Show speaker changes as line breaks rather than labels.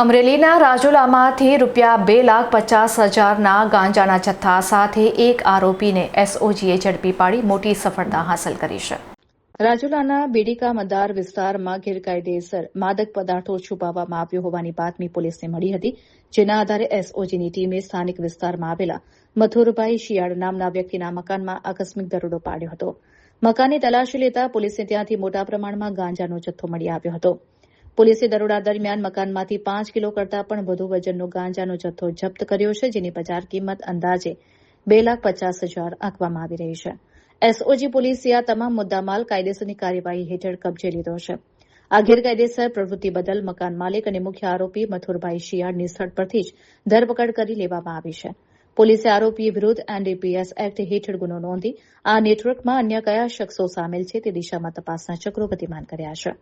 અમરેલીના રાજુલામાંથી ₹2,50,000ના ગાંજાના જથ્થા સાથે એક આરોપીને એસઓજીએ ઝડપી પાડી મોટી સફળતા હાંસલ કરી છે. રાજુલાના બેડીકા મદાર વિસ્તારમાં ગેરકાયદેસર માદક પદાર્થો છુપાવવામાં આવ્યો હોવાની બાતમી પોલીસને મળી હતી, જેના આધારે એસઓજીની ટીમે સ્થાનિક વિસ્તારમાં આવેલા મથુરભાઈ શિયાળ નામના વ્યક્તિના મકાનમાં આકસ્મિક દરોડો પાડ્યો હતો. મકાનની તલાશી લેતા પોલીસને ત્યાંથી મોટા પ્રમાણમાં ગાંજાનો જથ્થો મળી આવ્યો હતો. પોલીસે દરોડા દરમિયાન મકાનમાંથી 5 કિલો કરતાં પણ વધુ વજનનો ગાંજાનો જથ્થો જપ્ત કર્યો છે, જેની બજાર કિંમત અંદાજે ₹2,50,000 આંકવામાં આવી રહી છે. એસઓજી પોલીસે આ તમામ મુદ્દામાલ કાયદેસરની કાર્યવાહી હેઠળ કબજે લીધો છે. આ ગેરકાયદેસર પ્રવૃત્તિ બદલ મકાન માલિક અને મુખ્ય આરોપી મથુરભાઈ શિયાળની સ્થળ પરથી જ ધરપકડ કરી લેવામાં આવી છે. પોલીસે આરોપી વિરુદ્ધ એનડીપીએસ એક્ટ હેઠળ ગુનો નોંધી આ નેટવર્કમાં અન્ય કયા શખ્સો સામેલ છે તે દિશામાં તપાસના ચક્રો ગતિમાન કર્યા છે.